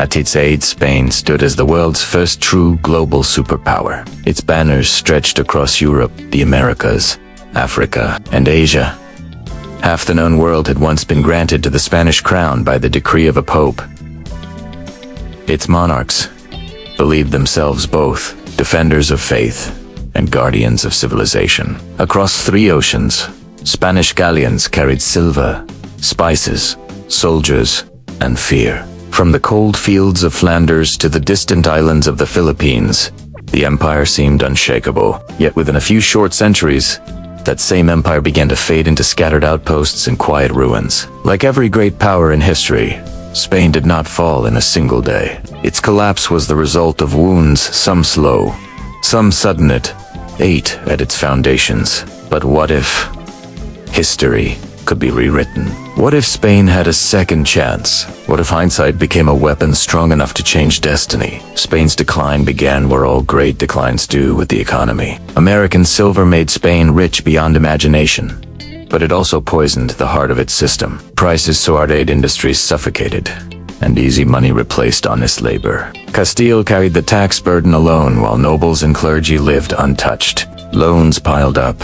At its age, Spain stood as the world's first true global superpower. Its banners stretched across Europe, the Americas, Africa, and Asia. Half the known world had once been granted to the Spanish crown by the decree of a pope. Its monarchs believed themselves both defenders of faith and guardians of civilization. Across 3 oceans, Spanish galleons carried silver, spices, soldiers, and phir. From the cold fields of Flanders to the distant islands of the Philippines, the empire seemed unshakable. Yet within a few short centuries, that same empire began to fade into scattered outposts and quiet ruins. Like every great power in history, Spain did not fall in a single day. Its collapse was the result of wounds, some slow, some sudden. It ate at its foundations. But what if history could be rewritten? What if Spain had a second chance? What if hindsight became a weapon strong enough to change destiny? Spain's decline began where all great declines do, with the economy. American silver made Spain rich beyond imagination, but it also poisoned the heart of its system. Prices soared, industries suffocated, and easy money replaced honest labor. Castile carried the tax burden alone, while nobles and clergy lived untouched. Loans piled up,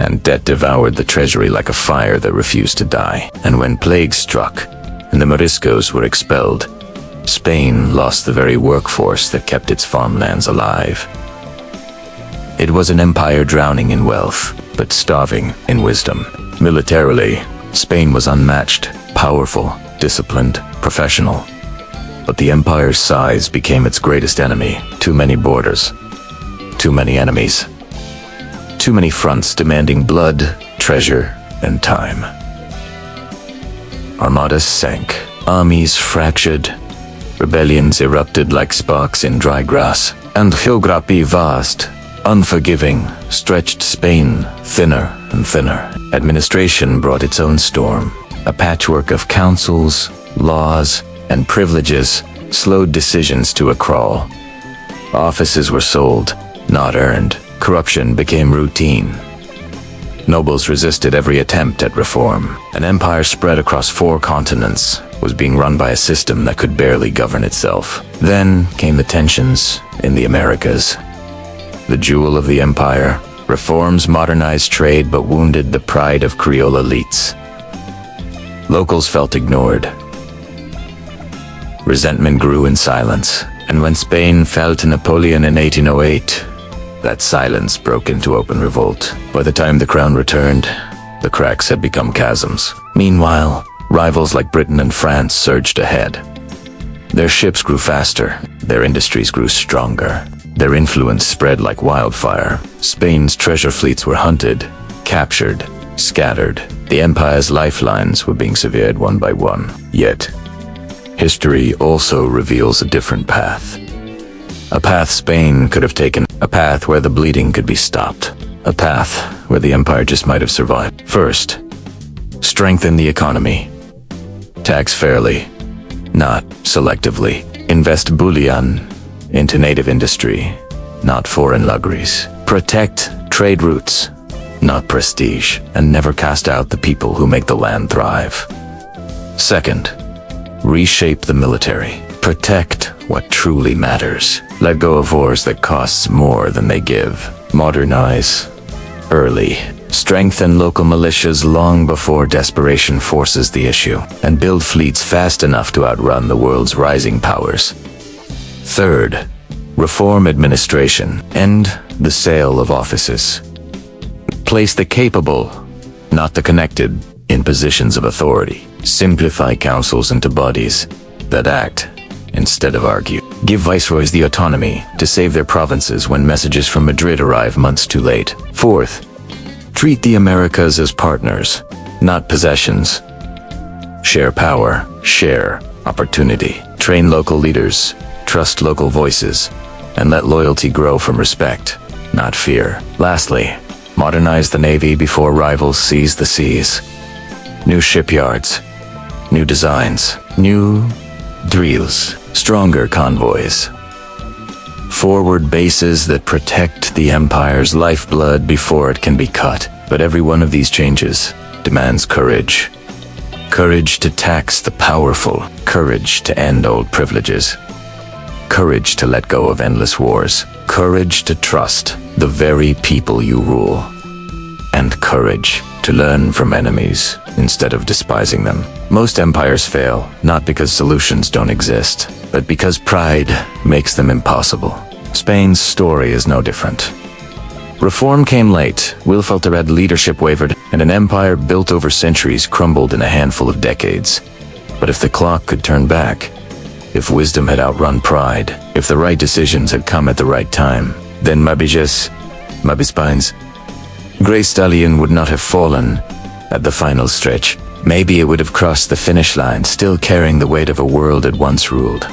and debt devoured the treasury like a fire that refused to die. And when plague struck, and the Moriscos were expelled, Spain lost the very workforce that kept its farmlands alive. It was an empire drowning in wealth, but starving in wisdom. Militarily, Spain was unmatched, powerful, disciplined, professional. But the empire's size became its greatest enemy. Too many borders, too many enemies, too many fronts demanding blood, treasure, and time. Armadas sank, armies fractured, rebellions erupted like sparks in dry grass, and geography vast, unforgiving, stretched Spain thinner and thinner. Administration brought its own storm. A patchwork of councils, laws, and privileges slowed decisions to a crawl. Offices were sold, not earned. Corruption became routine. Nobles resisted every attempt at reform. An empire spread across 4 continents was being run by a system that could barely govern itself. Then came the tensions in the Americas. The jewel of the empire, reforms modernized trade but wounded the pride of Creole elites. Locals felt ignored. Resentment grew in silence, and when Spain fell to Napoleon in 1808, that silence broke into open revolt. By the time the crown returned, the cracks had become chasms. Meanwhile, rivals like Britain and France surged ahead. Their ships grew faster, their industries grew stronger, their influence spread like wildfire. Spain's treasure fleets were hunted, captured, scattered. The empire's lifelines were being severed one by one. Yet, history also reveals a different path. A path Spain could have taken, a path where the bleeding could be stopped, a path where the empire just might have survived. First, strengthen the economy. Tax fairly, not selectively. Invest bullion into native industry, not foreign luxuries. Protect trade routes, not prestige, and never cast out the people who make the land thrive. Second, reshape the military. Protect what truly matters. Let go of wars that costs more than they give. Modernize early. Strengthen local militias long before desperation forces the issue, and build fleets fast enough to outrun the world's rising powers. Third, reform administration. End the sale of offices. Place the capable, not the connected, in positions of authority. Simplify councils into bodies that act instead of argue. Give viceroys the autonomy to save their provinces when messages from Madrid arrive months too late. Fourth, treat the Americas as partners, not possessions. Share power, share opportunity. Train local leaders, trust local voices, and let loyalty grow from respect, not fear. Lastly, modernize the Navy before rivals seize the seas. New shipyards, new designs, new drills, stronger convoys. Forward bases that protect the empire's lifeblood before it can be cut. But every one of these changes demands courage. Courage to tax the powerful. Courage to end old privileges. Courage to let go of endless wars. Courage to trust the very people you rule. And courage to learn from enemies instead of despising them. Most empires fail, not because solutions don't exist, but because pride makes them impossible. Spain's story is no different. Reform came late, willful-to-red leadership wavered, and an empire built over centuries crumbled in a handful of decades. But if the clock could turn back, if wisdom had outrun pride, if the right decisions had come at the right time, then Spain's Grey Stallion would not have fallen at the final stretch. Maybe it would have crossed the finish line, still carrying the weight of a world it once ruled.